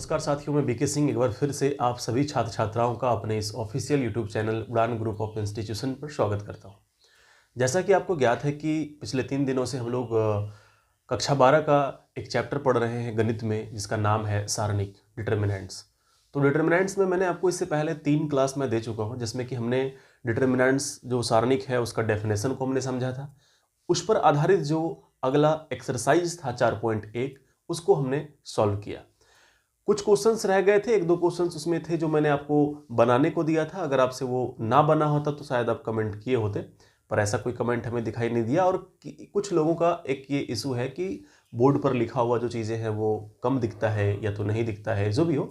नमस्कार साथियों, मैं बीके सिंह एक बार फिर से आप सभी छात्र छात्राओं का अपने इस ऑफिशियल यूट्यूब चैनल उड़ान ग्रुप ऑफ इंस्टीट्यूशन पर स्वागत करता हूं। जैसा कि आपको ज्ञात है कि पिछले 3 दिनों से हम लोग कक्षा 12 का एक चैप्टर पढ़ रहे हैं गणित में, जिसका नाम है सारणिक, डिटर्मिनेंट्स। तो डिटर्मिनेंट्स में मैंने आपको इससे पहले 3 क्लास में दे चुका हूँ, जिसमें कि हमने डिटर्मिनेंट्स जो सारणिक है उसका डेफिनेशन को हमने समझा था। उस पर आधारित जो अगला एक्सरसाइज था 4.1 उसको हमने सॉल्व किया। कुछ क्वेश्चंस रह गए थे, 1-2 क्वेश्चंस उसमें थे जो मैंने आपको बनाने को दिया था। अगर आपसे वो ना बना होता तो शायद आप कमेंट किए होते, पर ऐसा कोई कमेंट हमें दिखाई नहीं दिया। और कुछ लोगों का एक ये इशू है कि बोर्ड पर लिखा हुआ जो चीज़ें हैं वो कम दिखता है या तो नहीं दिखता है, जो भी हो।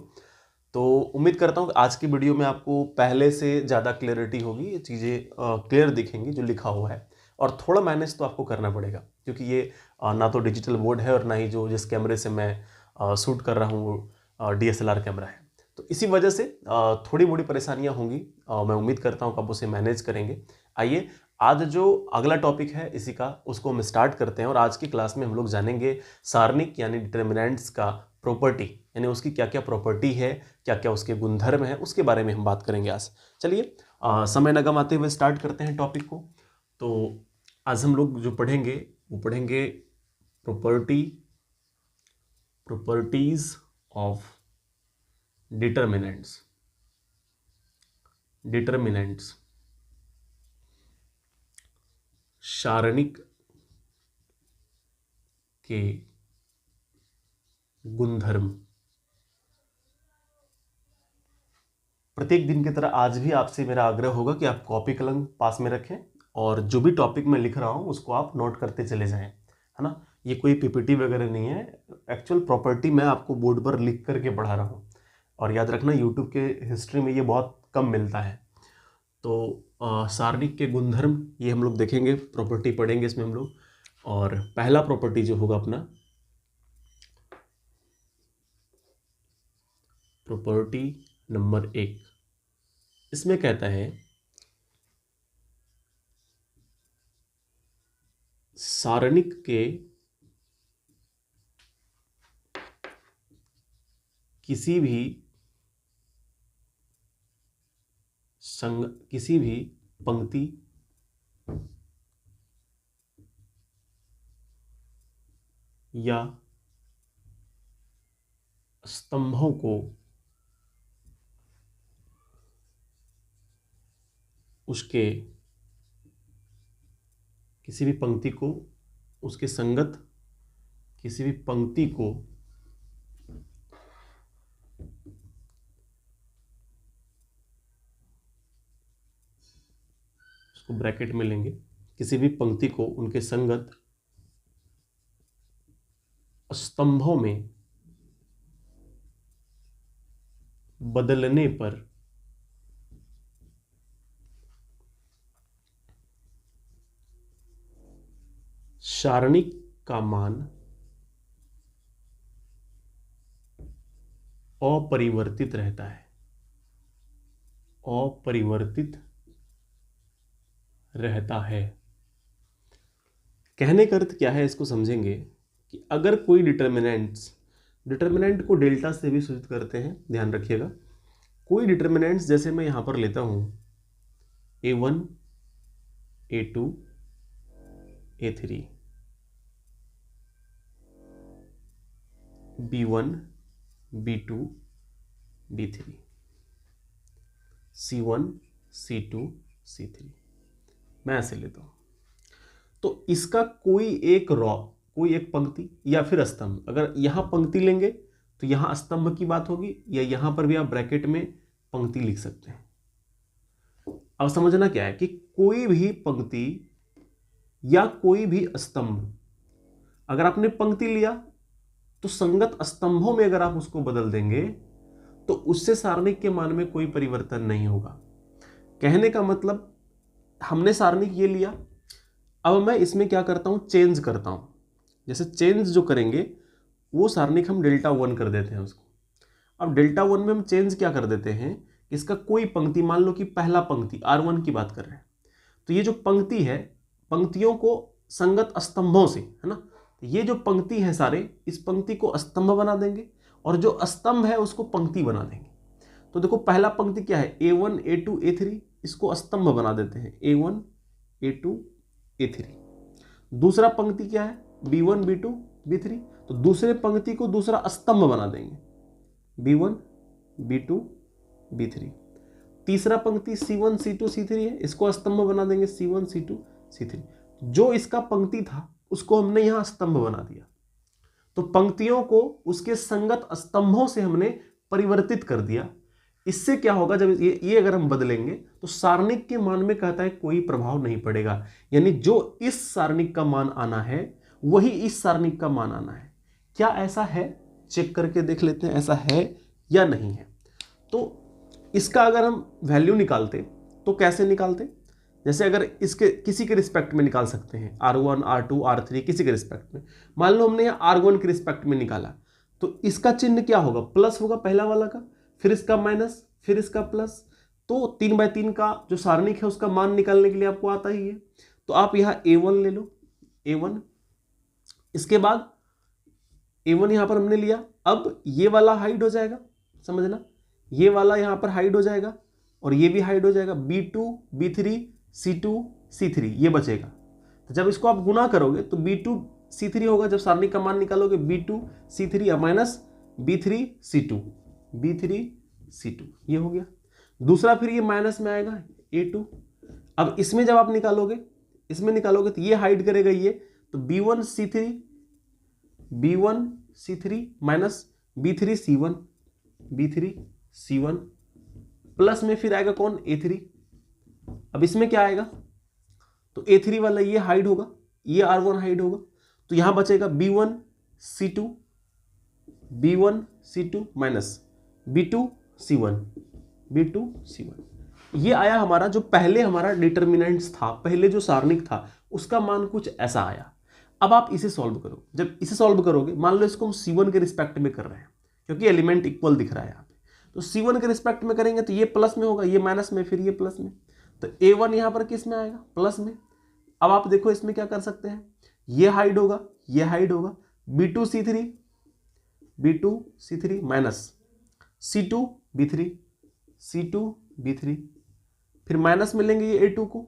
तो उम्मीद करता हूँ कि आज की वीडियो में आपको पहले से ज़्यादा क्लियरिटी होगी, ये चीज़ें क्लियर दिखेंगी जो लिखा हुआ है। और थोड़ा मैनेज तो आपको करना पड़ेगा, क्योंकि ये ना तो डिजिटल बोर्ड है और ना ही जो जिस कैमरे से मैं शूट कर रहा हूँ DSLR कैमरा है। तो इसी वजह से थोड़ी मोड़ी परेशानियां होंगी। मैं उम्मीद करता हूं कि आप उसे मैनेज करेंगे। आइए आज जो अगला टॉपिक है इसी का उसको हम स्टार्ट करते हैं। और आज की क्लास में हम लोग जानेंगे सारणिक यानी डिटर्मिनेंट्स का प्रॉपर्टी, यानी उसकी क्या क्या प्रॉपर्टी है, क्या क्या उसके गुणधर्म है, उसके बारे में हम बात करेंगे आज। चलिए समय न गंवाते हुए स्टार्ट करते हैं टॉपिक को। तो आज हम लोग जो पढ़ेंगे वो पढ़ेंगे प्रॉपर्टीज of determinants सारणिक के गुणधर्म। प्रत्येक दिन की तरह आज भी आपसे मेरा आग्रह होगा कि आप कॉपी कलम पास में रखें और जो भी टॉपिक मैं लिख रहा हूं उसको आप नोट करते चले जाएं, है ना। ये कोई पीपीटी वगैरह नहीं है, एक्चुअल प्रॉपर्टी मैं आपको बोर्ड पर लिख करके पढ़ा रहा हूँ। और याद रखना, यूट्यूब के हिस्ट्री में ये बहुत कम मिलता है। तो सारणिक के गुणधर्म ये हम लोग देखेंगे, प्रॉपर्टी पढ़ेंगे इसमें हम लोग। और पहला प्रॉपर्टी जो होगा अपना, प्रॉपर्टी नंबर 1, इसमें कहता है सारणिक के किसी भी पंक्ति या स्तंभों को उसके किसी भी पंक्ति को उसके संगत किसी भी पंक्ति को उसको ब्रैकेट में लेंगे, किसी भी पंक्ति को उनके संगत स्तंभों में बदलने पर सारणिक का मान अपरिवर्तित रहता है। अपरिवर्तित रहता है। कहने का अर्थ क्या है, इसको समझेंगे कि अगर कोई डिटर्मिनेंट को डेल्टा से भी सूचित करते हैं, ध्यान रखिएगा। कोई डिटर्मिनेंट्स जैसे मैं यहां पर लेता हूं A1 A2 A3, B1 B2 B3, C1 C2 C3, मैं ऐसे लेता हूं। तो इसका कोई एक पंक्ति या फिर स्तंभ, अगर यहां पंक्ति लेंगे तो यहां स्तंभ की बात होगी, या यहां पर भी आप ब्रैकेट में पंक्ति लिख सकते हैं। अब समझना क्या है कि कोई भी पंक्ति या कोई भी स्तंभ, अगर आपने पंक्ति लिया तो संगत स्तंभों में अगर आप उसको बदल देंगे तो उससे सारणिक के मान में कोई परिवर्तन नहीं होगा। कहने का मतलब, हमने सारणिक ये लिया, अब मैं इसमें क्या करता हूं, चेंज करता हूं। जैसे चेंज जो करेंगे वो सारणिक हम Δ1 कर देते हैं उसको। अब Δ1 में हम चेंज क्या कर देते हैं, इसका कोई पंक्ति, मान लो कि पहला पंक्ति R1 की बात कर रहे हैं, तो ये जो पंक्ति है, पंक्तियों को संगत स्तंभों से, है ना, ये जो पंक्ति है सारे, इस पंक्ति को स्तंभ बना देंगे और जो स्तंभ है उसको पंक्ति बना देंगे। तो देखो पहला पंक्ति क्या है, A1 A2 A3, इसको स्तंभ बना देते हैं, A1 A2 A3। दूसरा पंक्ति क्या है, B1 B2 B3, तो दूसरे पंक्ति को दूसरा स्तंभ बना देंगे, B1 B2 B3। तीसरा पंक्ति C1 C2 C3 है, इसको स्तंभ बना देंगे, C1 C2 C3। जो इसका पंक्ति था उसको हमने यहां स्तंभ बना दिया। तो पंक्तियों को उसके संगत स्तंभों से हमने परिवर्तित कर दिया। इससे क्या होगा, जब ये अगर हम बदलेंगे तो सारणिक के मान में कहता है कोई प्रभाव नहीं पड़ेगा, यानी जो इस सारणिक का मान आना है वही इस सारणिक का मान आना है। क्या ऐसा है, चेक करके देख लेते हैं ऐसा है या नहीं है। तो इसका अगर हम वैल्यू निकालते तो कैसे निकालते, जैसे अगर इसके किसी के रिस्पेक्ट में निकाल सकते हैं, R1 R2 R3 किसी के रिस्पेक्ट में। मान लो हमने यहाँ R1 के रिस्पेक्ट में निकाला, तो इसका चिन्ह क्या होगा, प्लस होगा पहला वाला का, फिर इसका माइनस, फिर इसका प्लस। तो 3/3 का जो सारणिक है उसका मान निकालने के लिए आपको आता ही है। तो आप यहाँ A1 ले लो, A1। इसके बाद A1 यहां पर हमने लिया, अब ये वाला हाइड हो जाएगा, समझना, ये वाला यहां पर हाइड हो जाएगा और ये भी हाइड हो जाएगा, B2 B3 C2 C3 ये बचेगा। तो जब इसको आप गुना करोगे तो B2 C3 होगा, जब सारणिक का मान निकालोगे B2 C3 minus B3 C2 ये हो गया। दूसरा फिर ये माइनस में आएगा A2। अब इसमें जब आप निकालोगे, इसमें निकालोगे तो ये हाइड करेगा ये, तो B1 C3 minus B3 C1 plus में फिर आएगा कौन, A3। अब इसमें क्या आएगा, तो A3 वाला ये हाइड होगा, ये R1 हाइड होगा, तो यहां बचेगा B1 C2 minus B2 C1 ये आया हमारा, जो पहले हमारा डिटर्मिनेंट्स था, पहले जो सारणिक था उसका मान कुछ ऐसा आया। अब आप इसे सॉल्व करो, जब इसे सॉल्व करोगे, मान लो इसको हम C1 के रिस्पेक्ट में कर रहे हैं क्योंकि एलिमेंट इक्वल दिख रहा है यहाँ पे, तो C1 के रिस्पेक्ट में करेंगे तो ये प्लस में होगा, ये माइनस में, फिर ये प्लस में, तो A1 यहां पर किस में आएगा, प्लस में। अब आप देखो इसमें क्या कर सकते हैं, ये हाइड होगा, ये हाइड होगा, B2 C3 minus C2 B3 फिर माइनस में लेंगे ये A2 को।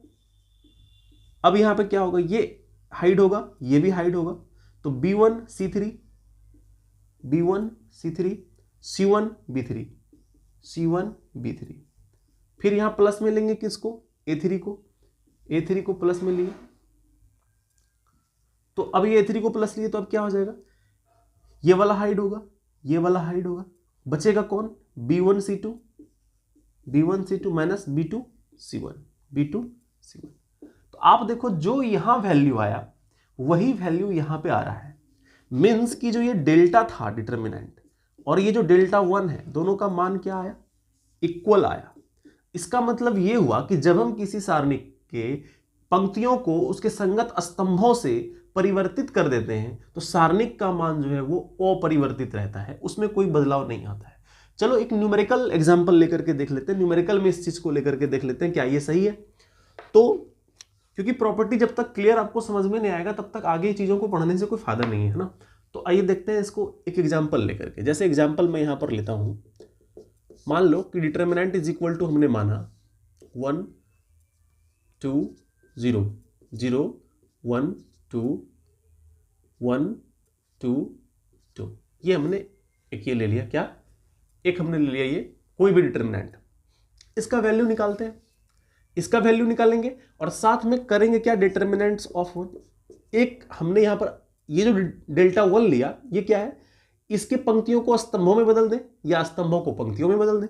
अब यहां पे क्या होगा, ये हाइड होगा, ये भी हाइड होगा, तो B1 C3 C1 B3 फिर यहां प्लस में लेंगे किसको, A3 को प्लस में लिए। तो अब ये A3 को प्लस लिए तो अब क्या हो जाएगा, ये वाला हाइड होगा, ये वाला हाइड होगा, बचेगा कौन, B1 C2 minus B2 C1 तो आप देखो जो यहां वैल्यू आया वही वैल्यू यहां पे आ रहा है। मीन्स कि जो ये डेल्टा था डिटर्मिनेंट और ये जो डेल्टा 1 है, दोनों का मान क्या आया, इक्वल आया। इसका मतलब ये हुआ कि जब हम किसी सारणिक के पंक्तियों को उसके संगत स्तंभों से परिवर्तित कर देते हैं तो सारणिक का मान जो है वो अपरिवर्तित रहता है, उसमें कोई बदलाव नहीं आता है। चलो एक न्यूमेरिकल एग्जांपल लेकर के देख लेते हैं, न्यूमेरिकल में इस चीज को लेकर के देख लेते हैं क्या ये सही है। तो क्योंकि प्रॉपर्टी जब तक क्लियर आपको समझ में नहीं आएगा तब तक आगे चीजों को पढ़ने से कोई फायदा नहीं है ना। तो आइए देखते हैं इसको एक एग्जांपल लेकर के। जैसे एग्जांपल मैं यहां पर लेता हूं, मान लो कि डिटर्मिनेंट इज इक्वल टू हमने माना 1 2 0 0 1 2 1 2 2 ये हमने एक ये ले लिया, क्या एक हमने ले लिया ये कोई भी डिटर्मिनेंट। इसका वैल्यू निकालते हैं, इसका वैल्यू निकालेंगे और साथ में करेंगे क्या, डिटर्मिनेंट्स ऑफ 1। एक हमने यहां पर ये जो डेल्टा 1 लिया ये क्या है, इसके पंक्तियों को स्तंभों में बदल दें या स्तंभों को पंक्तियों में बदल दें।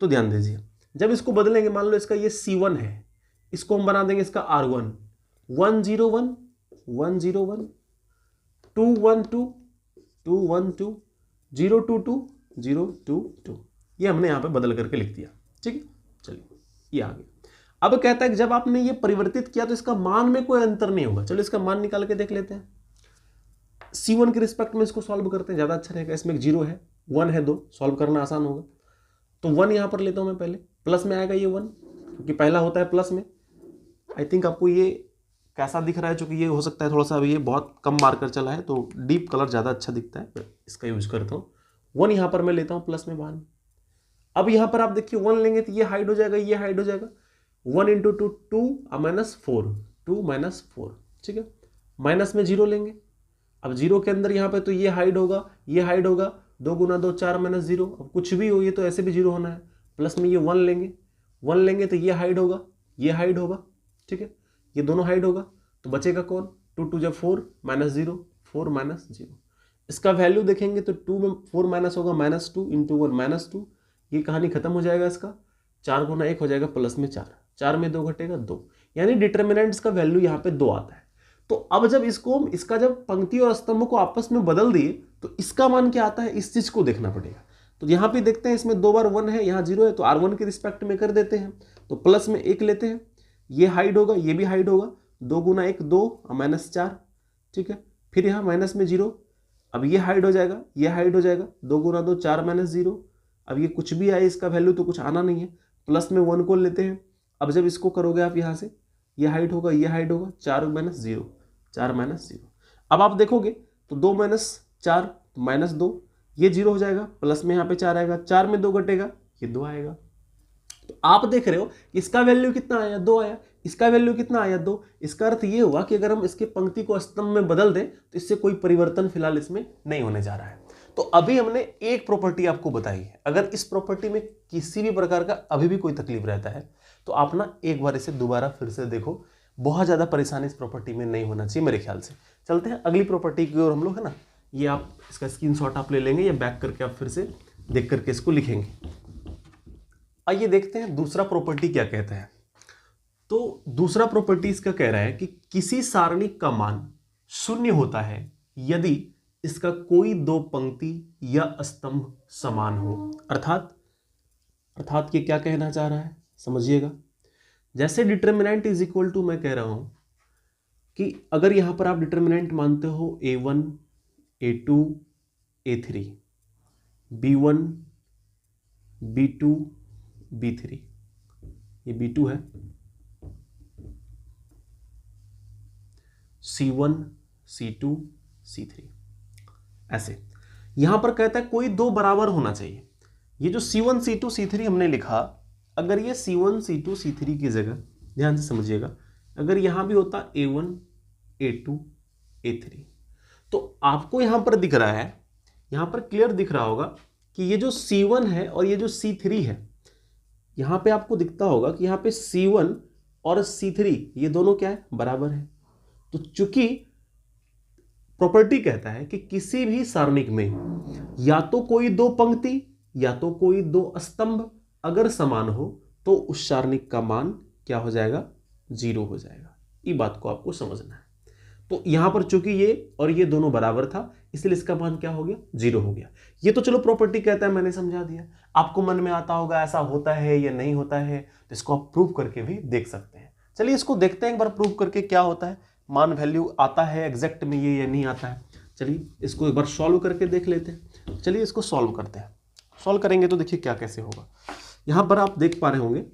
तो ध्यान दीजिए जब इसको बदलेंगे, मान लो इसका ये C1 है, इसको हम बना देंगे इसका R1 1 0 1 1 0 1 2 1 2 2 1 2 0 2 2 0 2 2 ये हमने यहां पे बदल करके लिख दिया। ठीक है, चलिए ये आ गया। अब कहता है कि जब आपने ये परिवर्तित किया तो इसका मान में कोई अंतर नहीं होगा। चलो इसका मान निकाल के देख लेते हैं। C1 के रिस्पेक्ट में इसको सॉल्व करते हैं, ज्यादा अच्छा रहेगा। इसमें एक 0 है, 1 है, 2 सॉल्व करना आसान होगा। तो 1 यहां पर लेता हूं मैं पहले, प्लस में आएगा ये 1 क्योंकि पहला होता है प्लस में। आई थिंक आपको ये कैसा दिख रहा है, चूंकि ये हो सकता है थोड़ा सा अभी ये बहुत कम मार्कर चला है तो डीप कलर ज़्यादा अच्छा दिखता है, इसका यूज करता हूँ। 1 यहाँ पर मैं लेता हूँ प्लस में बाहर में। अब यहाँ पर आप देखिए 1 लेंगे तो ये हाइड हो जाएगा, ये हाइड हो जाएगा। 1 इंटू टू 2 माइनस 4, 2 माइनस 4, ठीक है। माइनस में 0 लेंगे, अब 0 के अंदर यहाँ पे तो ये हाइड होगा, ये हाइड होगा। 2 गुना 2 4 माइनस 0, अब कुछ भी हो ये तो ऐसे भी 0 होना है। प्लस में ये 1 लेंगे, 1 लेंगे तो ये हाइड होगा, ये हाइड होगा, ठीक है। ये दोनों हाइड होगा तो बचेगा कौन, 2 2 जब 4 माइनस 0, 4 माइनस 0। इसका वैल्यू देखेंगे तो 2 में 4 माइनस होगा, माइनस 2 इंटू 1 माइनस 2। ये कहानी खत्म हो जाएगा इसका। 4 गुना 1 हो जाएगा प्लस में 4, 4 में 2 घटेगा 2, यानी डिटर्मिनेंट्स का वैल्यू यहाँ पे 2 आता है। तो अब जब इसको इसका जब पंक्ति और स्तंभ को आपस में बदल दिए तो इसका मान क्या आता है, इस चीज को देखना पड़ेगा। तो यहाँ पे देखते हैं, इसमें 2 बार 1 है, यहाँ 0 है, तो R1 के रिस्पेक्ट में कर देते हैं। तो प्लस में 1 लेते हैं, ये हाइड होगा, ये भी हाइड होगा। 2 गुना 1 2 माइनस 4, ठीक है। फिर यहाँ माइनस में 0, अब ये हाइड हो जाएगा, ये हाइड हो जाएगा। 2 गुना 2 4 माइनस 0, अब ये कुछ भी आए इसका वैल्यू तो कुछ आना नहीं है। प्लस में 1 को लेते हैं, अब जब इसको करोगे आप यहाँ से, ये हाइड होगा, ये हाइड होगा। 4 माइनस 0, 4 माइनस 0। अब आप देखोगे तो 2 माइनस 4 माइनस 2, ये 0 हो जाएगा। प्लस में यहाँ पे 4 आएगा, 4 में 2 घटेगा, ये 2 आएगा। तो आप देख रहे हो इसका वैल्यू कितना आया, 2 आया। इसका वैल्यू कितना आया, 2। इसका अर्थ ये हुआ कि अगर हम इसके पंक्ति को स्तंभ में बदल दें तो इससे कोई परिवर्तन फिलहाल इसमें नहीं होने जा रहा है। तो अभी हमने एक प्रॉपर्टी आपको बताई है। अगर इस प्रॉपर्टी में किसी भी प्रकार का अभी भी कोई तकलीफ रहता है तो आप ना एक बार इसे दोबारा फिर से देखो। बहुत ज्यादा परेशानी इस प्रॉपर्टी में नहीं होना चाहिए मेरे ख्याल से। चलते हैं अगली प्रॉपर्टी की ओर हम लोग, है ना। ये आप इसका स्क्रीनशॉट आप ले लेंगे या बैक करके आप फिर से देख करके इसको लिखेंगे। आइए देखते हैं दूसरा प्रॉपर्टी क्या कहता है। तो दूसरा प्रॉपर्टी इसका कह रहा है कि किसी सारणिक का मान 0 होता है यदि इसका कोई 2 पंक्ति या स्तंभ समान हो। अर्थात ये क्या कहना चाह रहा है, समझिएगा। जैसे डिटर्मिनेंट इज इक्वल टू, मैं कह रहा हूं कि अगर यहां पर आप डिटर्मिनेंट मानते हो A1 A2 A3, B1 B2 B3, ये B2 है, C1 C2 C3, ऐसे। यहां पर कहता है कोई 2 बराबर होना चाहिए। ये जो C1 C2 C3 हमने लिखा, अगर ये C1 C2 C3 की जगह, ध्यान से समझिएगा, अगर यहां भी होता A1 A2 A3, तो आपको यहां पर दिख रहा है, यहां पर क्लियर दिख रहा होगा कि ये जो C1 है और ये जो C3 है, यहां पे आपको दिखता होगा कि यहां पे C1 और C3 ये दोनों क्या है, बराबर है। तो चूंकि प्रॉपर्टी कहता है कि किसी भी सारणिक में या तो कोई 2 पंक्ति या तो कोई 2 स्तंभ अगर समान हो तो उस सारणिक का मान क्या हो जाएगा, 0 हो जाएगा। ये बात को आपको समझना है। तो यहां पर चूंकि ये और ये दोनों बराबर था, इसलिए इसका मान क्या हो गया, 0 हो गया। ये तो चलो प्रॉपर्टी कहता है, मैंने समझा दिया। आपको मन में आता होगा ऐसा होता है या नहीं होता है, तो इसको आप प्रूव करके भी देख सकते हैं। चलिए इसको देखते हैं एक बार प्रूव करके क्या होता है, मान वैल्यू आता है एग्जैक्ट में ये या नहीं आता है। चलिए इसको एक बार सॉल्व करके देख लेते हैं। चलिए इसको सॉल्व करते हैं। सॉल्व करेंगे तो देखिए क्या कैसे होगा। यहाँ पर आप देख पा रहे होंगे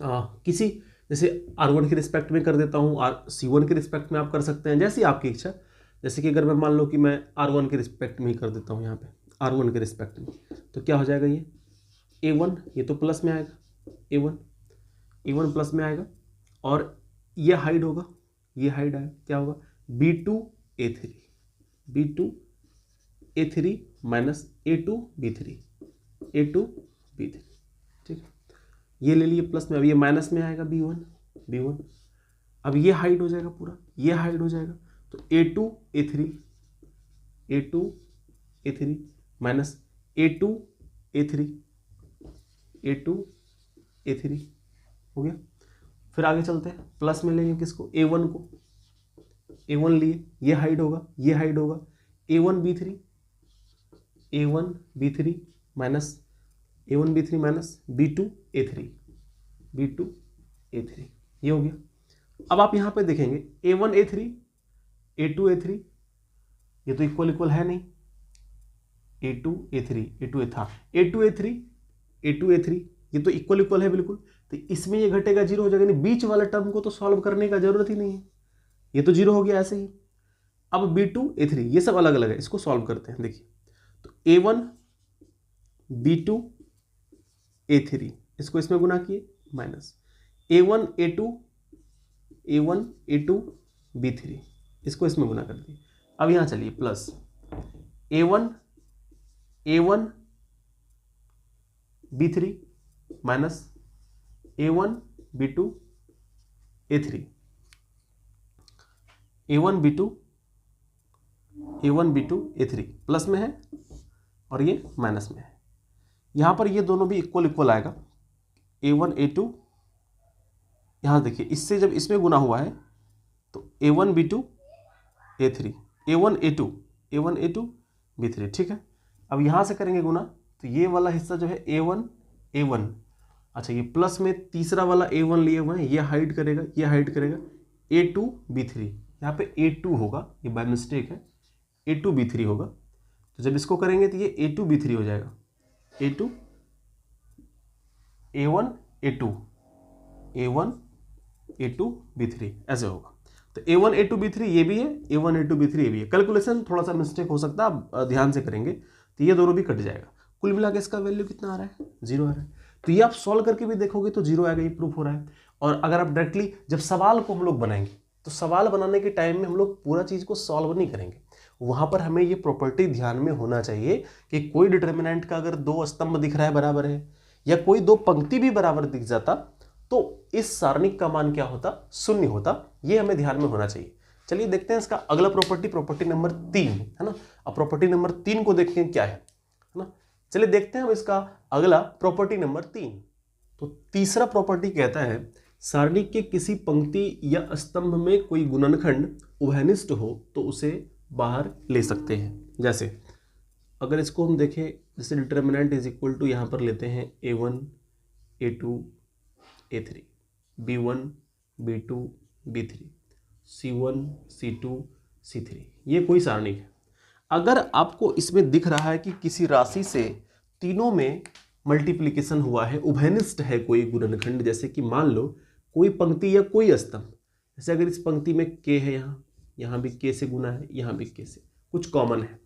किसी, जैसे R1 के रिस्पेक्ट में कर देता हूँ, C1 के रिस्पेक्ट में आप कर सकते हैं, जैसी आपकी इच्छा। जैसे कि अगर मैं मान लो कि मैं R1 के रिस्पेक्ट में ही कर देता हूँ, यहाँ पे R1 के रिस्पेक्ट में, तो क्या हो जाएगा, ये A1, ये तो प्लस में आएगा, A1 प्लस में आएगा, और ये हाइड होगा, ये हाइड आएगा, क्या होगा, B2 A3 minus A2 B3, ठीक है। ये ले लिए प्लस में, अब ये माइनस में आएगा B1, अब ये हाइड हो जाएगा पूरा, ये हाइड हो जाएगा। तो A2 A3 minus A2 A3 हो गया। फिर आगे चलते हैं, प्लस में लेंगे किसको, A1 को, A1 लिए, ये हाइड होगा, ये हाइड होगा। A1 B3 minus B2 A3, ये हो गया। अब आप यहां पे देखेंगे A1 A3 A2 A3, ये तो इक्वल है नहीं, A2 A3 ये तो इक्वल है बिल्कुल। तो इसमें ये घटेगा, 0 हो जाएगा, यानी बीच वाला टर्म को तो सॉल्व करने का जरूरत ही नहीं है, ये तो 0 हो गया ऐसे ही। अब B2 A3 ये सब अलग अलग है, इसको सॉल्व करते हैं। देखिए तो A1 B2 A3 इसको इसमें गुना किए माइनस A1 A2 B3 इसको इसमें गुना कर दिए। अब यहां चलिए plus A1 B3 minus A1 B2 A3 A1 B2 A3 plus में है और ये माइनस में है। यहां पर ये दोनों भी इक्वल आएगा। A1 A2 यहां देखिए इससे जब इसमें गुना हुआ है तो A1 B2 A3 A1 A2 B3 ठीक है। अब यहां से करेंगे गुना तो ये वाला हिस्सा जो है A1 अच्छा ये प्लस में तीसरा वाला A1 लिए हुए हैं, ये हाइड करेगा A2 B3 यहाँ पे A2 होगा, ये बाय मिस्टेक है A2 B3 होगा। तो जब इसको करेंगे तो ये A2 B3 हो जाएगा A1 A2 B3 ऐसे होगा। तो A1 A2 B3 ये भी है, A1 A2 B3 ये भी है। कैलकुलेशन थोड़ा सा मिस्टेक हो सकता है, आप ध्यान से करेंगे तो ये दोनों भी कट जाएगा। कुल मिला के इसका वैल्यू कितना आ रहा है 0 आ रहा है। तो ये आप सॉल्व करके भी देखोगे तो 0 आएगा, ये प्रूफ हो रहा है। और अगर आप डायरेक्टली जब सवाल को हम लोग बनाएंगे तो सवाल बनाने के टाइम में हम लोग पूरा चीज को सॉल्व नहीं करेंगे, वहां पर हमें ये प्रॉपर्टी ध्यान में होना चाहिए कि कोई डिटर्मिनेंट का अगर 2 स्तंभ दिख रहा है बराबर है या कोई 2 पंक्ति भी बराबर दिख जाता तो इस सारणिक का मान क्या होता, 0 होता। ये हमें ध्यान में होना चाहिए। चलिए देखते हैं इसका अगला प्रॉपर्टी नंबर 3 है ना। अब प्रॉपर्टी नंबर 3 को देखते हैं क्या है ना। चलिए देखते हैं हम इसका अगला प्रॉपर्टी नंबर 3। तो तीसरा प्रॉपर्टी कहता है सारणी के किसी पंक्ति या स्तंभ में कोई गुणनखंड उभयनिष्ठ हो तो उसे बाहर ले सकते हैं। जैसे अगर इसको हम देखें, जैसे डिटर्मिनेंट इज इक्वल टू यहां पर लेते हैं A1 A2 A3 B1 B2 B3 C1 C2 C3 ये कोई सारणी है। अगर आपको इसमें दिख रहा है कि किसी राशि से तीनों में मल्टीप्लिकेशन हुआ है, उभयनिष्ठ है कोई गुणनखंड, जैसे कि मान लो कोई पंक्ति या कोई स्तंभ, जैसे अगर इस पंक्ति में k है, यहाँ भी k से गुना है, यहाँ भी k से, कुछ कॉमन है,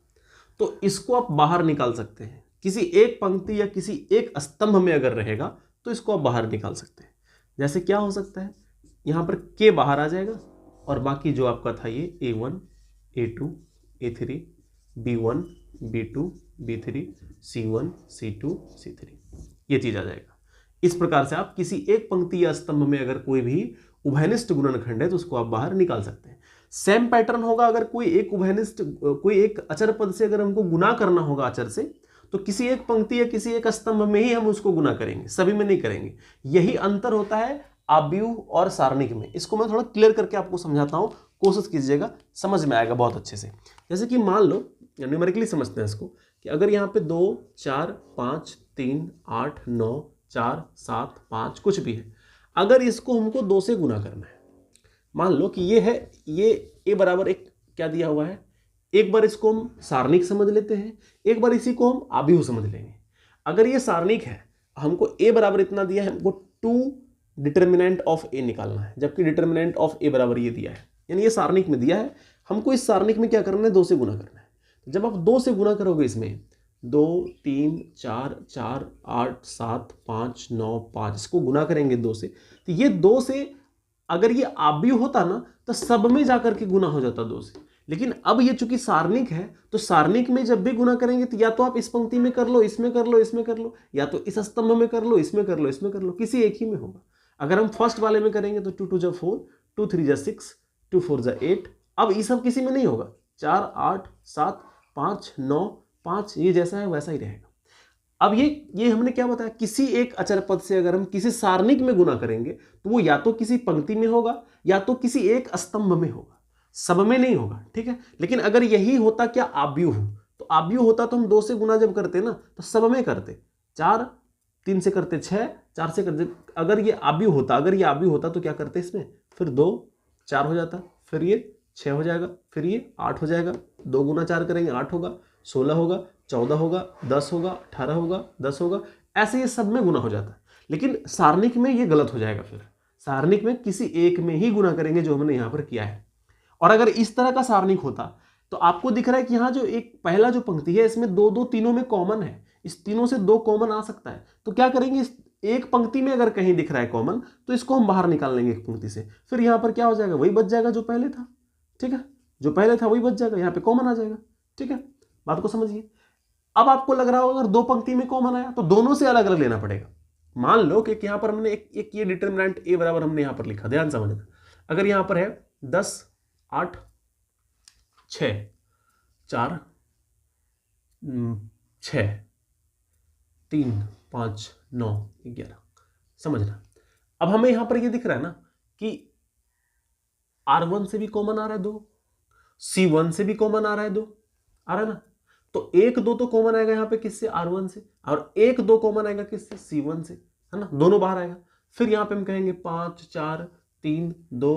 तो इसको आप बाहर निकाल सकते हैं। किसी एक पंक्ति या किसी एक स्तंभ में अगर रहेगा तो इसको आप बाहर निकाल सकते हैं। जैसे क्या हो सकता है, यहाँ पर k बाहर आ जाएगा और बाकी जो आपका था ये A1 A2 A3 B1 B2 B3 C1 C2 C3 ये चीज आ जाएगा। इस प्रकार से आप किसी एक पंक्ति या स्तंभ में अगर कोई भी उभयनिष्ठ गुणनखंड है तो उसको आप बाहर निकाल सकते हैं। सेम पैटर्न होगा अगर कोई एक अचर पद से अगर हमको गुना करना होगा अचर से, तो किसी एक पंक्ति या किसी एक स्तंभ में ही हम उसको गुना करेंगे, सभी में नहीं करेंगे। यही अंतर होता है आव्यूह और सारणिक में। इसको मैं थोड़ा क्लियर करके आपको समझाता हूं, कोशिश कीजिएगा, समझ में आएगा बहुत अच्छे से। जैसे कि मान लो न्यूमेरिकली समझते हैं इसको कि अगर यहाँ पे 2 4 5 3 8 9 4 7 5 कुछ भी है, अगर इसको हमको 2 से गुना करना है, मान लो कि ये है, ये a बराबर एक क्या दिया हुआ है, एक बार इसको हम सारणिक समझ लेते हैं, एक बार इसी को हम आव्यूह समझ लेंगे। अगर ये सारणिक है, हमको a बराबर इतना दिया है, हमको 2 डिटर्मिनेंट ऑफ a निकालना है, जबकि डिटर्मिनेंट ऑफ a बराबर ये दिया है, यानी ये सारणिक में दिया है, हमको इस सारणिक में क्या करना है, 2 से गुना करना है। जब आप 2 से गुना करोगे इसमें 2 3 4 4 8 7 5 9 5 इसको गुना करेंगे 2 से, तो ये 2 से अगर ये आव्यूह होता ना तो सब में जाकर के गुना हो जाता 2 से। लेकिन अब ये चूंकि सारणिक है तो सारणिक में जब भी गुना करेंगे तो या तो आप इस पंक्ति में कर लो, इसमें कर लो, इसमें कर लो, या तो इस स्तंभ में कर लो, इसमें कर लो, इसमें कर लो, किसी एक ही में होगा। अगर हम फर्स्ट वाले में करेंगे तो 2 2 जा 4 2 3 जा 6 2 4 जा 8, अब ये सब किसी में नहीं होगा, 4 8 7 5 9 5 ये जैसा है वैसा ही रहेगा। अब ये हमने क्या बताया, किसी एक अचर पद से अगर हम किसी सारणिक में गुना करेंगे तो वो या तो किसी पंक्ति में होगा या तो किसी एक स्तंभ में होगा, सब में नहीं होगा, ठीक है। लेकिन अगर यही होता क्या आव्यूह, तो आव्यूह होता तो हम 2 से गुना जब करते ना तो सब में करते, 4 3 से करते 6 4 से करते। अगर ये आव्यूह होता तो क्या करते, इसमें फिर 2 4 हो जाता, फिर ये 6 हो जाएगा, फिर ये 8 हो जाएगा, 2 गुना 4 करेंगे 8 होगा, 16 होगा, 14 होगा, 10 होगा, 18 होगा, 10 होगा, ऐसे ये सब में गुना हो जाता है। लेकिन सारणिक में ये गलत हो जाएगा, फिर सारणिक में किसी एक में ही गुना करेंगे जो हमने यहाँ पर किया है। और अगर इस तरह का सारणिक होता तो आपको दिख रहा है कि यहाँ जो एक पहला जो पंक्ति है इसमें दो दो तीनों में कॉमन है, इस तीनों से दो कॉमन आ सकता है। तो क्या करेंगे, इस एक पंक्ति में अगर कहीं दिख रहा है कॉमन तो इसको हम बाहर निकाल लेंगे एक पंक्ति से, फिर यहाँ पर क्या हो जाएगा, वही बच जाएगा जो पहले था। ठीक है, जो पहले था वही बच जाएगा, यहाँ पे कॉमन आ जाएगा। ठीक है, बात को समझिए। अब आपको लग रहा होगा अगर दो पंक्ति में कॉमन आया तो दोनों से अलग अलग लेना पड़ेगा। मान लो कि यहाँ पर हमने एक ये डिटरमिनेंट ए बराबर हमने यहाँ पर लिखा, ध्यान समझना। अगर यहाँ पर है 10 8 6 4 6 3 5 9 11, समझना। अब हमें यहां पर ये दिख रहा है ना कि R1 से भी कॉमन आ रहा है 2, C1 से भी कॉमन आ रहा है 2, आ रहा है ना। तो 1 2 तो कॉमन आएगा यहाँ पे किससे, R1 से, और 1 2 कॉमन आएगा किससे, C1 से, है ना, दोनों बाहर आएगा। फिर यहाँ पे हम कहेंगे 5 4 3 2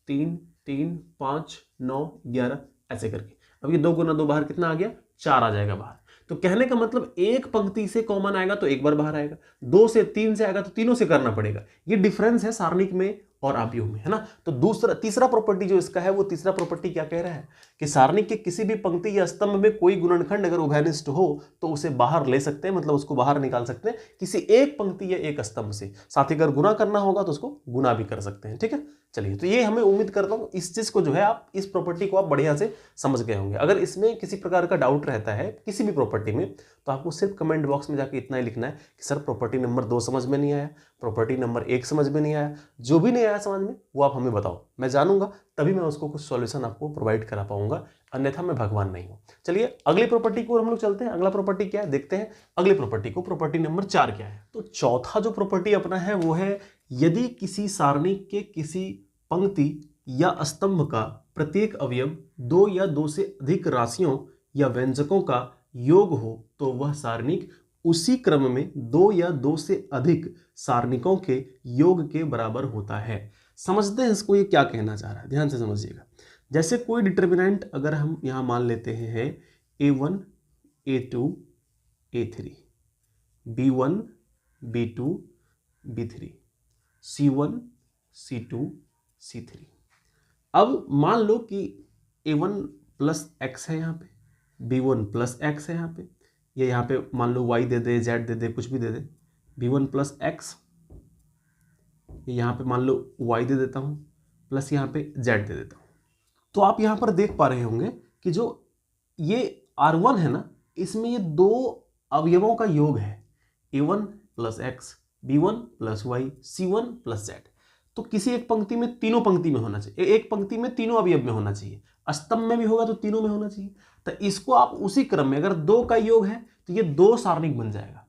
3 3 5 9 11 ऐसे करके। अब ये 2 गुना 2 बाहर कितना आ गया, 4 आ जाएगा बाहर। तो कहने का मतलब एक पंक्ति से कॉमन आएगा तो एक बार बाहर आएगा, 2 से 3 से आएगा तो तीनों से करना पड़ेगा। ये डिफरेंस है सारणिक में और आव्यूह में, है ना। तो तीसरा प्रॉपर्टी जो इसका है, वो तीसरा प्रॉपर्टी क्या कह रहा है कि सारणिक के किसी भी पंक्ति या स्तंभ में कोई गुणनखंड अगर उभयनिष्ठ हो तो उसे बाहर ले सकते हैं, मतलब उसको बाहर निकाल सकते हैं किसी एक पंक्ति या एक स्तंभ से। साथ ही अगर गुना करना होगा तो उसको गुना भी कर सकते हैं। ठीक है, चलिए, तो ये हमें उम्मीद करता हूं इस चीज को जो है आप इस प्रॉपर्टी को आप बढ़िया से समझ गए होंगे। अगर इसमें किसी प्रकार का डाउट रहता है किसी भी प्रॉपर्टी में तो आपको सिर्फ कमेंट बॉक्स में जाके इतना ही लिखना है कि सर प्रॉपर्टी नंबर 2 समझ में नहीं आया, प्रॉपर्टी नंबर 1 समझ में नहीं आया, जो भी नहीं आया समझ में वो आप हमें बताओ, मैं जानूंगा तभी मैं उसको कुछ सॉल्यूशन आपको प्रोवाइड करा पाऊंगा, अन्यथा मैं भगवान नहीं हूं। चलिए अगली प्रॉपर्टी को हम लोग चलते हैं। अगला प्रॉपर्टी क्या है देखते हैं, अगली प्रॉपर्टी को। प्रॉपर्टी नंबर 4 क्या है, तो चौथा जो प्रॉपर्टी अपना है वो है यदि किसी सारणिक के किसी पंक्ति या स्तंभ का प्रत्येक अवयव 2 या 2 से अधिक राशियों या व्यंजकों का योग हो तो वह सारणिक उसी क्रम में 2 या 2 से अधिक सारणिकों के योग के बराबर होता है। समझते हैं इसको, ये क्या कहना चाह रहा है, ध्यान से समझिएगा। जैसे कोई डिटर्मिनेंट अगर हम यहां मान लेते हैं A1 A2 A3, B1 B2 B3, C1 C2 C3। अब मान लो कि A1 प्लस एक्स है यहाँ पे, B1 प्लस एक्स है यहाँ पे, ये यहाँ पे मान लो Y दे दे, Z दे दे, कुछ भी दे दे, B1 प्लस एक्स, यहाँ पे मान लो Y दे देता हूँ, प्लस यहाँ पे Z दे देता हूँ। तो आप यहाँ पर देख पा रहे होंगे कि जो ये R1 है ना, इसमें ये 2 अवयवों का योग है, A1 plus x, B1 plus Y, C1 plus Z। तो किसी एक पंक्ति में, तीनों पंक्ति में होना चाहिए, एक पंक्ति में तीनों अवयव में होना चाहिए, स्तंभ में भी होगा तो तीनों में होना चाहिए। तो इसको आप उसी क्रम में, अगर 2 का योग है तो ये 2 सारणिक बन जाएगा,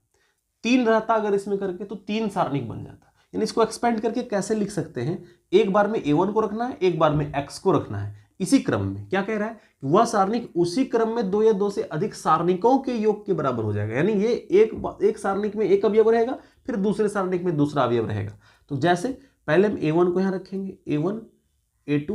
3 रहता अगर इसमें करके तो 3 सारणिक बन जाता। यानी इसको एक्सपेंड करके कैसे लिख सकते हैं, एक बार में A1 को रखना है, एक बार में X को रखना है, इसी क्रम में। क्या कह रहा है, वह सारणिक उसी क्रम में 2 या 2 से अधिक सारणिकों के योग के बराबर हो जाएगा। यानी ये एक सारणिक में एक अवयव रहेगा, फिर दूसरे सारणिक में दूसरा अवयव रहेगा। तो जैसे पहले हम A1 को यहां रखेंगे, A1 A2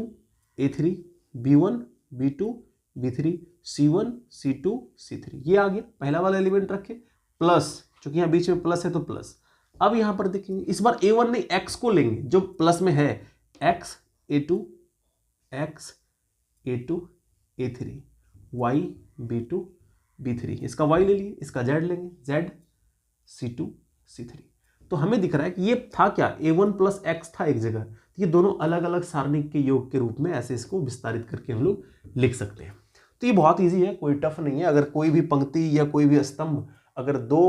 A3 B1 B2 B3 C1 C2 C3, ये आ गया पहला वाला एलिमेंट रखे, प्लस चूंकि यहां बीच में प्लस है तो प्लस। अब यहां पर देखेंगे इस बार A1 नहीं X को लेंगे जो प्लस में है, X A2 X A2 A3 Y B2 B3, इसका Y ले लिए, इसका Z लेंगे, Z C2 C3। तो हमें दिख रहा है कि ये था क्या, A1 प्लस एक्स था एक जगह, ये दोनों अलग अलग सारणिक के योग के रूप में ऐसे इसको विस्तारित करके हम लोग लिख सकते हैं। तो ये बहुत इजी है, कोई टफ नहीं है। अगर कोई भी पंक्ति या कोई भी स्तंभ अगर 2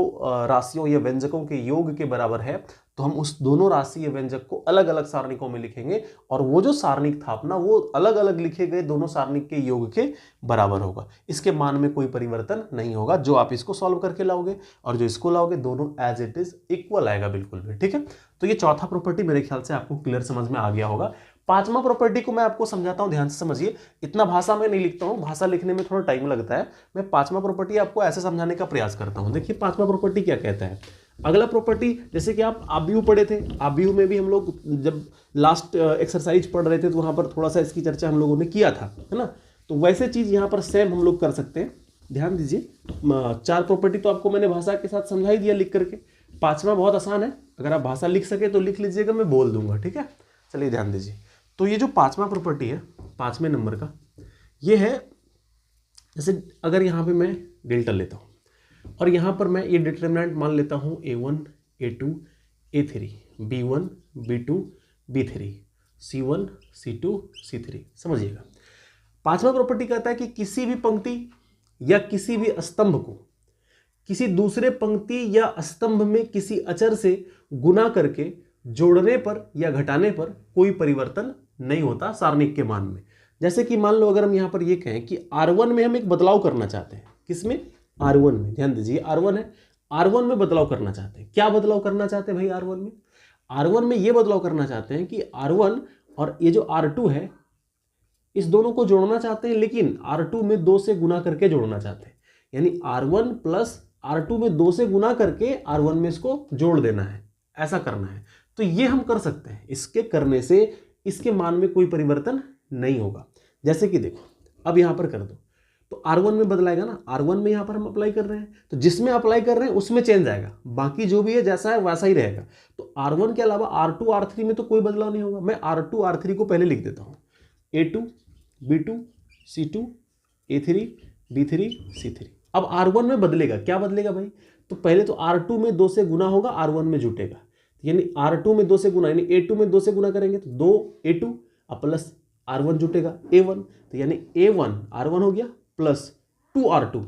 राशियों या व्यंजकों के योग के बराबर है तो हम उस दोनों राशि या व्यंजक को अलग अलग सारणिकों में लिखेंगे और वो जो सारणिक था अपना वो अलग अलग लिखे गए दोनों सारणिक के योग के बराबर होगा। इसके मान में कोई परिवर्तन नहीं होगा, जो आप इसको सॉल्व करके लाओगे और जो इसको लाओगे दोनों एज इट इज इक्वल आएगा बिल्कुल भी। ठीक है, तो ये चौथा प्रॉपर्टी मेरे ख्याल से आपको क्लियर समझ में आ गया होगा। 5वां प्रॉपर्टी को मैं आपको समझाता हूं, ध्यान से समझिए। इतना भाषा में नहीं लिखता हूं, भाषा लिखने में थोड़ा टाइम लगता है। मैं 5वां प्रॉपर्टी आपको ऐसे समझाने का प्रयास करता हूं। देखिए 5वां प्रॉपर्टी क्या कहता है। अगला प्रॉपर्टी, जैसे कि आप आव्यूह पढ़े थे, आव्यूह में भी हम लोग जब लास्ट एक्सरसाइज पढ़ रहे थे तो वहां पर थोड़ा सा इसकी चर्चा हम लोगों ने किया था, है ना। तो वैसे चीज यहाँ पर सेम हम लोग कर सकते हैं। ध्यान दीजिए, 4 प्रॉपर्टी तो आपको मैंने भाषा के साथ समझा ही दिया लिख करके। 5वां बहुत आसान है, अगर आप भाषा लिख सके तो लिख लीजिएगा, मैं बोल दूंगा। ठीक है, चलिए ध्यान दीजिए। तो ये जो 5वां प्रॉपर्टी है, 5वें नंबर का, ये है जैसे अगर यहाँ पे मैं डेल्टा लेता हूँ और यहाँ पर मैं ये डिटरमिनेंट मान लेता हूँ A1 A2 A3 B1 B2 B3 C1 C2 C3, समझिएगा। पांचवा प्रॉपर्टी कहता है कि किसी भी पंक्ति या किसी भी स्तंभ को किसी दूसरे पंक्ति या स्तंभ में किसी अचर से गुना करके जोड़ने पर या घटाने पर कोई परिवर्तन नहीं होता सारणिक के मान में। जैसे कि मान लो अगर हम यहां पर ये कहें कि R1 में हम एक बदलाव करना चाहते हैं, किसमें? R1 में। ध्यान दीजिए R1 है, R1 में बदलाव करना चाहते हैं। क्या बदलाव करना चाहते हैं भाई R1 में? R1 में ये बदलाव करना चाहते हैं कि R1 और ये जो R2 है इस दोनों को जोड़ना चाहते हैं, लेकिन R2 में 2 से गुना करके जोड़ना चाहते हैं। यानी R1 प्लस R2 में 2 से गुना करके R1 में इसको जोड़ देना है, ऐसा करना है। तो ये हम कर सकते हैं। इसके करने से इसके मान में कोई परिवर्तन नहीं होगा। जैसे कि देखो अब यहां पर कर दो तो R1 में बदलाएगा ना, R1 में यहां पर हम अप्लाई कर रहे हैं तो जिसमें अप्लाई कर रहे हैं उसमें चेंज आएगा, बाकी जो भी है जैसा है वैसा ही रहेगा। तो R1 के अलावा R2 R3 में तो कोई बदलाव नहीं होगा। मैं R2 R3 को पहले लिख देता हूं, A2 B2 C2 A3 B3 C3। अब R1 में बदलेगा, क्या बदलेगा भाई? तो पहले तो R2 में 2 से गुना होगा, R1 में जुटेगा, यानी R2 में 2 से गुना, यानी A2 में 2 से गुना करेंगे तो 2 A2 प्लस R1 जुटेगा A1, तो यानी A1 R1 हो गया प्लस 2 R2,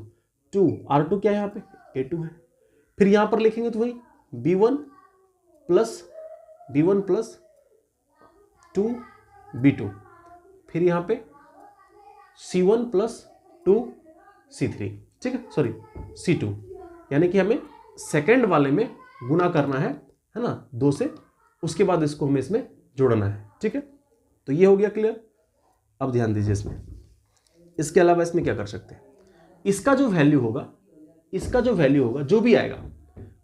2 R2 क्या है यहाँ पे? A2 है। फिर यहाँ पर लिखेंगे तो भाई B1 प्लस 2 B2, फिर यहाँ पे C1 प्लस 2 C3, ठीक है, सॉरी C2, यानी कि हमें सेकंड वाले में गुना करना है ना 2 से, उसके बाद इसको हमें इसमें जोड़ना है, ठीक है। तो ये हो गया क्लियर। अब ध्यान दीजिए इसमें, इसके अलावा इसमें क्या कर सकते हैं? इसका जो वैल्यू होगा जो भी आएगा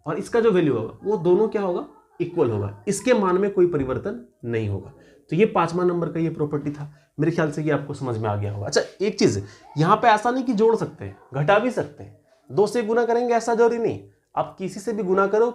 और इसका जो वैल्यू होगा वो दोनों क्या होगा? इक्वल होगा, इसके मान में कोई परिवर्तन नहीं होगा। तो ये 5वां नंबर का ये प्रॉपर्टी था। मेरे ख्याल से ये आपको समझ में आ गया होगा। अच्छा एक चीज यहाँ पे ऐसा नहीं कि जोड़ सकते हैं, घटा भी सकते हैं। 2 से गुना करेंगे ऐसा जरूरी नहीं, आप किसी से भी गुना करो,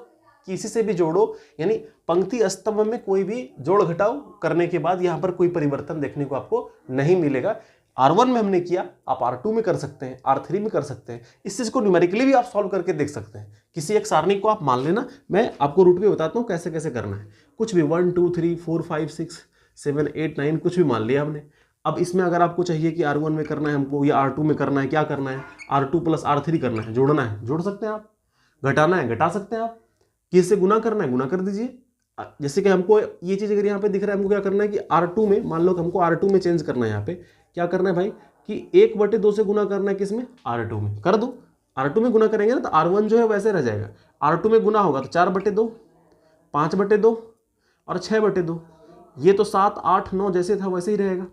किसी से भी जोड़ो, यानी पंक्ति स्तंभ में कोई भी जोड़ घटाओ करने के बाद यहाँ पर कोई परिवर्तन देखने को आपको नहीं मिलेगा। R1 में हमने किया, आप R2 में कर सकते हैं, R3 में कर सकते हैं। इस चीज को न्यूमेरिकली भी आप सॉल्व करके देख सकते हैं। किसी एक सारणी को आप मान लेना, मैं आपको रूट भी बताता हूँ कैसे कैसे करना है। कुछ भी 1 2 3 4 5 6 7 8 9 कुछ भी मान लिया हमने। अब इसमें अगर आपको चाहिए कि R1 में करना है हमको या R2 में करना है, क्या करना है? R2 प्लस R3 करना है, जोड़ना है, जोड़ सकते हैं आप, घटाना है, घटा सकते हैं आप, किससे गुना करना है, गुना कर दीजिए। जैसे कि हमको ये चीज अगर यहाँ पे दिख रहा है, हमको क्या करना है कि R2 में, मान लो कि हमको R2 में चेंज करना है, यहाँ पे क्या करना है भाई कि 1/2 से गुना करना है, किसमें? R2 में। कर दो, R2 में गुना करेंगे ना तो R1 जो है वैसे रह जाएगा। R2 में गुना होगा तो 4/2, 5/2 और 6/2, ये तो 7 8 9 जैसे था वैसे ही रहेगा।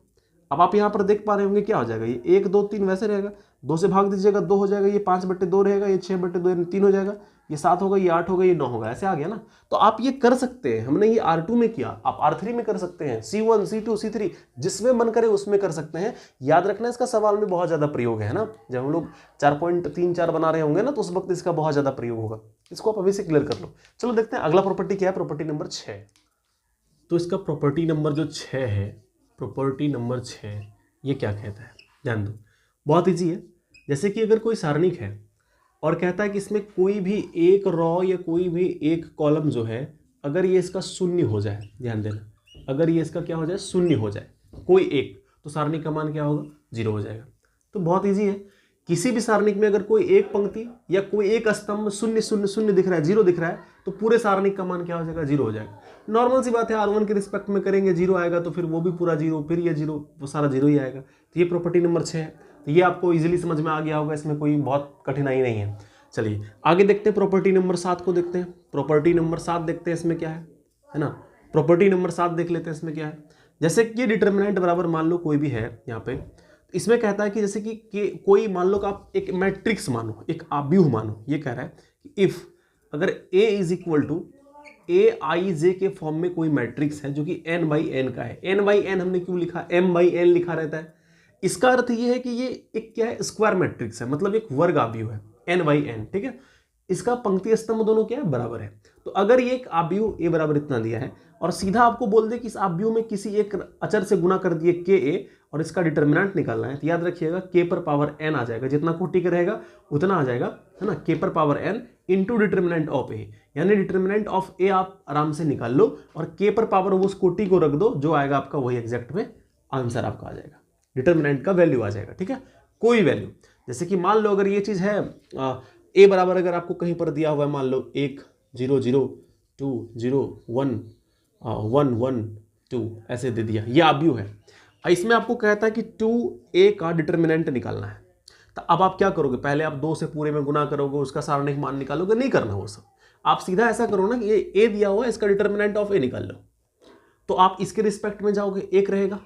अब आप यहाँ पर देख पा रहे होंगे क्या हो जाएगा, ये 1 2 3 वैसे रहेगा, 2 से भाग दीजिएगा 2 हो जाएगा, ये 5/2 रहेगा, ये 6/2 3 हो जाएगा, ये 7 होगा, ये 8 होगा, ये 9 होगा, ऐसे आ गया ना। तो आप ये कर सकते हैं, हमने ये R2 में किया, आप R3 में कर सकते हैं, C1 C2 C3 जिसमें मन करे उसमें कर सकते हैं। याद रखना इसका सवाल में बहुत ज्यादा प्रयोग है ना, जब हम लोग 4.34 बना रहे होंगे ना तो उस वक्त इसका बहुत ज्यादा प्रयोग होगा। इसको आप अभी से क्लियर कर लो। चलो देखते हैं अगला प्रॉपर्टी क्या है, प्रॉपर्टी नंबर 6। तो इसका प्रॉपर्टी नंबर जो 6 है, प्रॉपर्टी नंबर 6 ये क्या कहता है, ध्यान दो, बहुत इजी है। जैसे कि अगर कोई सारणिक है और कहता है कि इसमें कोई भी एक रॉ या कोई भी एक कॉलम जो है, अगर ये इसका शून्य हो जाए, ध्यान देना, अगर ये इसका क्या हो जाए, शून्य हो जाए कोई एक, तो सारणिक का मान क्या होगा? 0 हो जाएगा। तो बहुत इजी है, किसी भी सारणिक में अगर कोई एक पंक्ति या कोई एक स्तंभ 0 0 0 दिख रहा है, 0 दिख रहा है, तो पूरे सारणिक का मान क्या हो जाएगा? 0 हो जाएगा। नॉर्मल सी बात है, R1 के रिस्पेक्ट में करेंगे 0 आएगा तो फिर वो भी पूरा 0, फिर ये 0, वो सारा 0 ही आएगा। तो ये प्रॉपर्टी नंबर 6 है। तो ये आपको इजीली समझ में आ गया होगा, इसमें कोई बहुत कठिनाई नहीं है। चलिए आगे देखते हैं, प्रॉपर्टी नंबर 7 को देखते हैं। प्रॉपर्टी नंबर 7 देखते हैं इसमें क्या है ना। प्रॉपर्टी नंबर 7 देख लेते हैं इसमें क्या है। जैसे कि ये डिटर्मिनेंट बराबर मान लो कोई भी है यहाँ पे, इसमें कहता है कि जैसे कि कोई मान लो कि आप एक मैट्रिक्स मानो, एक आव्यूह मानो, ये कह रहा है कि इफ अगर A is equal to AIJ के फॉर्म में कोई मैट्रिक्स है जो कि n/n का है। n/n हमने क्यों लिखा, m/n लिखा रहता है, इसका अर्थ ये है कि ये एक क्या है, स्क्वायर मैट्रिक्स है, मतलब एक वर्ग आव्यूह है n/n, ठीक है। इसका पंक्ति स्तंभ दोनों क्या है, बराबर है। तो अगर ये एक आव्यूह A बराबर इतना दिया है और सीधा आपको बोल दे कि इस आव्यूह में किसी एक अचर से गुना कर दिए KA और इसका डिटर्मिनेंट निकालना है, तो याद रखिएगा k पर पावर n आ जाएगा, जितना कोटि का रहेगा उतना आ जाएगा, है ना, k पर power n into determinant of a, यानी डिटर्मिनेंट ऑफ a आप आराम से निकाल लो और k पर पावर उस कोटि को रख दो, जो आएगा आपका वही एग्जैक्ट में आंसर आपका आ जाएगा, डिटर्मिनेंट का वैल्यू आ जाएगा। ठीक है, कोई वैल्यू, जैसे कि मान लो अगर ये चीज है a बराबर अगर आपको कहीं पर दिया हुआ है, मान लो 1 0 0 2 0 1 1 1 2 ऐसे दे दिया, ये आब्यू है। इसमें आपको कहता है कि 2a का डिटर्मिनेंट निकालना है, तो अब आप क्या करोगे, पहले आप 2 से पूरे में गुना करोगे, उसका सारणिक मान निकालोगे, नहीं करना वो सब, आप सीधा ऐसा करो ना कि ये a दिया हुआ है, इसका डिटर्मिनेंट ऑफ a निकाल लो, तो आप इसके रिस्पेक्ट में जाओगे, 1 रहेगा,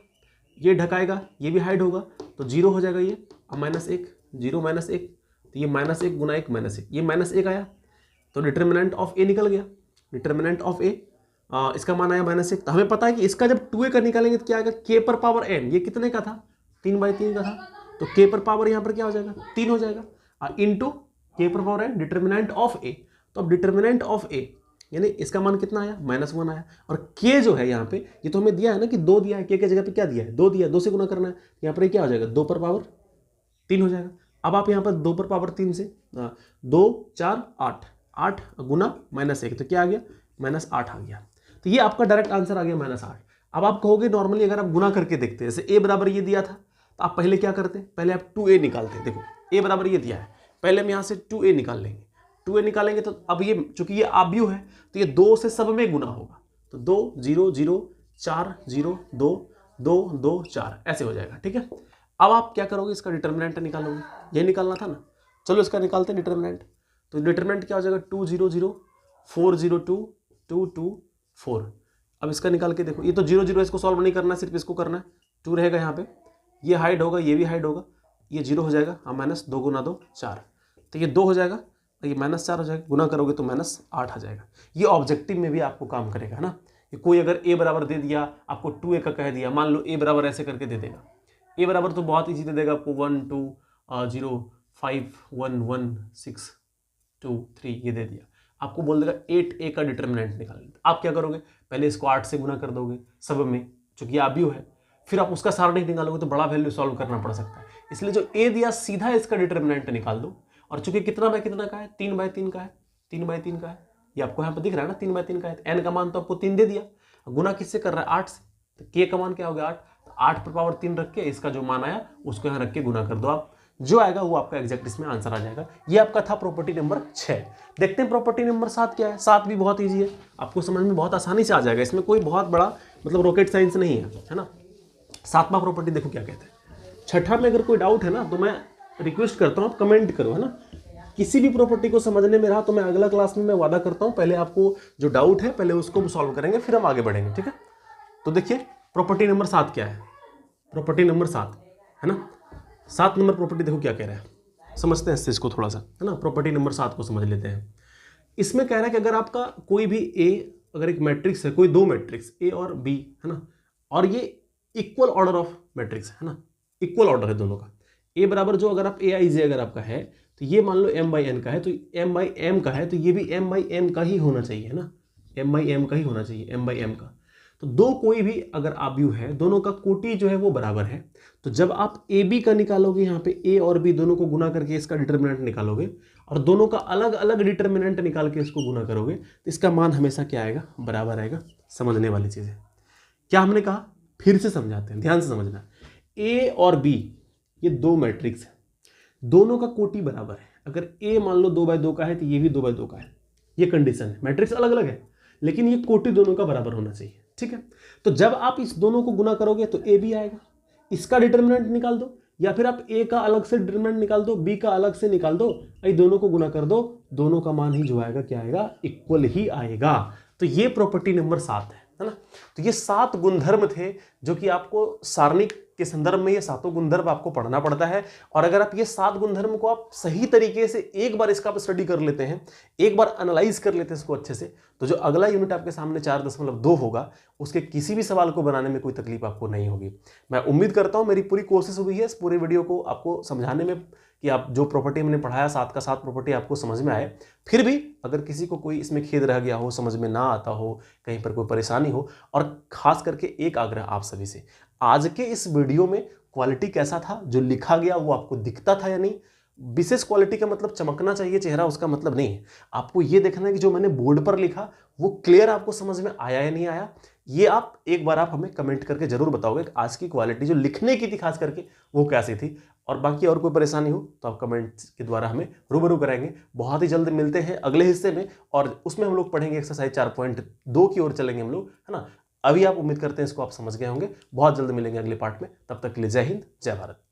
ये ढकाएगा, ये भी हाइड होगा, तो 0 हो जाएगा, ये -1 0 -1, तो ये -1 गुना 1 -1, ये -1 आया, तो डिटर्मिनेंट ऑफ a निकल गया, डिटर्मिनेंट ऑफ a इसका मान आया -1। तो हमें पता है कि इसका जब 2a का निकालेंगे तो क्या आएगा, k पर पावर n, ये कितने का था, 3/3 का था, तो k पर पावर यहाँ पर क्या हो जाएगा, 3 हो जाएगा, इंटू k पर power n determinant of a, तो अब डिटर्मिनेंट ऑफ a यानी इसका मान कितना आया, -1 आया, और k जो है यहाँ पे, ये तो हमें दिया है ना कि 2 दिया है, k की जगह पे क्या दिया है, 2 दिया है, 2 से गुना करना है, यहाँ पर क्या हो जाएगा, 2 पर पावर 3 हो जाएगा। अब आप यहाँ पर 2 पर पावर 3 से 2 4 8 8 गुना -1, तो क्या आ गया, -8 आ गया, तो ये आपका डायरेक्ट आंसर आ गया -8। अब आप कहोगे नॉर्मली अगर आप गुना करके देखते हैं, जैसे a बराबर ये दिया था, तो आप पहले क्या करते, पहले आप 2a निकालते, देखो a बराबर ये दिया है, पहले हम यहाँ से 2a निकाल लेंगे, 2a निकालेंगे तो अब ये चूंकि ये आब्यू है तो ये 2 से सब में गुना होगा, तो 2 0 0 4 0 2 2 2 4 ऐसे हो जाएगा। ठीक है, अब आप क्या करोगे, इसका डिटर्मिनेंट निकालोगे, ये निकालना था ना, चलो इसका निकालते हैं डिटर्मिनेंट, तो डिटर्मिनेंट क्या हो जाएगा, 2 0 0 4 0 2 2 2 4। अब इसका निकाल के देखो, ये तो 0 0 इसको सॉल्व नहीं करना, सिर्फ इसको करना है, 2 रहेगा यहाँ पे, ये हाइड होगा, ये भी हाइड होगा, ये 0 हो जाएगा, -2 गुना 2 4, तो ये 2 हो जाएगा, ये -4 हो जाएगा, गुना करोगे तो -8 आ जाएगा। ये ऑब्जेक्टिव में भी आपको काम करेगा, है ना, ये कोई अगर a बराबर दे दिया, आपको 2a का कह दिया, मान लो a बराबर ऐसे करके दे देगा, a बराबर तो बहुत ईजी दे देगा आपको, 1 2 0 5 1 1 6 2 3 ये दे दिया, आपको बोल देगा 8a का डिटर्मिनेंट निकालना। आप क्या करोगे, पहले इसको 8 से गुना कर दोगे सब में, चूंकि आब्यू है, फिर आप उसका सारणिक निकालोगे तो बड़ा वैल्यू सॉल्व करना पड़ सकता है, इसलिए जो a दिया सीधा इसका डिटर्मिनेंट निकाल दो, और चूंकि कितना बाय कितना का है, 3/3 का है, 3/3 का है, ये आपको यहाँ पर दिख रहा है ना, 3/3 का है, n का मान तो आपको 3 दे दिया, गुना किससे कर रहा है, 8 से, तो k का मान क्या हो गया 8, तो 8 पर पावर 3 रख के इसका जो मान आया उसको यहाँ रख के गुना कर दो आप, जो आएगा वो आपका एग्जैक्ट इसमें आंसर आ जाएगा। ये आपका था प्रॉपर्टी नंबर 6। देखते हैं प्रॉपर्टी नंबर 7 क्या है। 7 भी बहुत इजी है, आपको समझ में बहुत आसानी से आ जाएगा, इसमें कोई बहुत बड़ा मतलब रॉकेट साइंस नहीं है ना। 7वां प्रॉपर्टी देखो क्या कहते हैं। छठा में अगर कोई डाउट है ना तो मैं रिक्वेस्ट करता हूँ आप कमेंट करो, है ना। किसी भी प्रॉपर्टी को समझने में रहा तो मैं अगला क्लास में मैं वादा करता हूँ पहले आपको जो डाउट है पहले उसको सॉल्व करेंगे, फिर हम आगे बढ़ेंगे, ठीक है। तो देखिए प्रॉपर्टी नंबर 7 क्या है। प्रॉपर्टी नंबर 7 है ना, 7 नंबर प्रॉपर्टी देखो क्या कह रहा है, समझते हैं इस चीज को थोड़ा सा, है ना। प्रॉपर्टी नंबर 7 को समझ लेते हैं। इसमें कह रहा है कि अगर आपका कोई भी ए, अगर एक मैट्रिक्स है, कोई दो मैट्रिक्स ए और बी, है ना, और ये इक्वल ऑर्डर ऑफ मैट्रिक्स है ना, इक्वल ऑर्डर है दोनों का। ए बराबर जो अगर आप ए आई जे अगर आपका है तो ये मान लो m बाई एन का है, तो m बाई एम का है तो ये भी m बाई एम का ही होना चाहिए, है ना, m बाई एम का ही होना चाहिए, m बाई एम का। तो दो कोई भी अगर आव्यूह है दोनों का कोटि जो है वो बराबर है, तो जब आप ए बी का निकालोगे यहाँ पे ए और बी दोनों को गुना करके इसका डिटर्मिनेंट निकालोगे और दोनों का अलग अलग डिटर्मिनेंट निकाल के इसको गुना करोगे तो इसका मान हमेशा क्या आएगा, बराबर आएगा। समझने वाली चीज़ है। क्या हमने कहा, फिर से समझाते हैं, ध्यान से समझना। ए और बी ये दो मैट्रिक्स है, दोनों का कोटि बराबर है। अगर ए मान लो 2/2 का है तो ये भी 2/2 का है, ये कंडीशन है। मैट्रिक्स अलग अलग है लेकिन ये कोटि दोनों का बराबर होना चाहिए, ठीक है। तो जब आप इस दोनों को गुना करोगे तो ए भी आएगा, इसका डिटर्मिनेंट निकाल दो, या फिर आप ए का अलग से डिटर्मिनेंट निकाल दो, बी का अलग से निकाल दो, ये दोनों को गुना कर दो, दोनों का मान ही जो आएगा क्या आएगा, इक्वल ही आएगा। तो ये प्रॉपर्टी नंबर 7 है ना। तो ये 7 गुणधर्म थे जो कि आपको सारणिक के संदर्भ में ये 7 गुणधर्म आपको पढ़ना पड़ता है। और अगर आप ये 7 गुणधर्म को आप सही तरीके से एक बार इसका स्टडी कर लेते हैं, एक बार एनालाइज कर लेते हैं इसको अच्छे से, तो जो अगला यूनिट आपके सामने 4.2 होगा उसके किसी भी सवाल को बनाने में कोई तकलीफ आपको नहीं होगी। मैं उम्मीद करता हूं मेरी पूरी कोशिश हुई है इस पूरे वीडियो को आपको समझाने में कि आप जो प्रॉपर्टी हमने पढ़ाया 7 का 7 प्रॉपर्टी आपको समझ में आए। फिर भी अगर किसी को कोई इसमें खेद रह गया हो, समझ में ना आता हो, कहीं पर कोई परेशानी हो, और खास करके एक आग्रह आप सभी से, आज के इस वीडियो में क्वालिटी कैसा था, जो लिखा गया वो आपको दिखता था या नहीं। विशेष क्वालिटी का मतलब चमकना चाहिए चेहरा, उसका मतलब नहीं है। आपको ये देखना है कि जो मैंने बोर्ड पर लिखा वो क्लियर आपको समझ में आया या नहीं आया। ये आप एक बार आप हमें कमेंट करके जरूर बताओगे कि आज की क्वालिटी जो लिखने की थी खास करके वो कैसी थी। और बाकी और कोई परेशानी हो तो आप कमेंट के द्वारा हमें रूबरू कराएंगे। बहुत ही जल्द मिलते हैं अगले हिस्से में, और उसमें हम लोग पढ़ेंगे एक्सरसाइज 4.2 की ओर चलेंगे हम लोग, है ना। अभी आप उम्मीद करते हैं इसको आप समझ गए होंगे। बहुत जल्द मिलेंगे अगले पार्ट में, तब तक के लिए जय हिंद, जय भारत।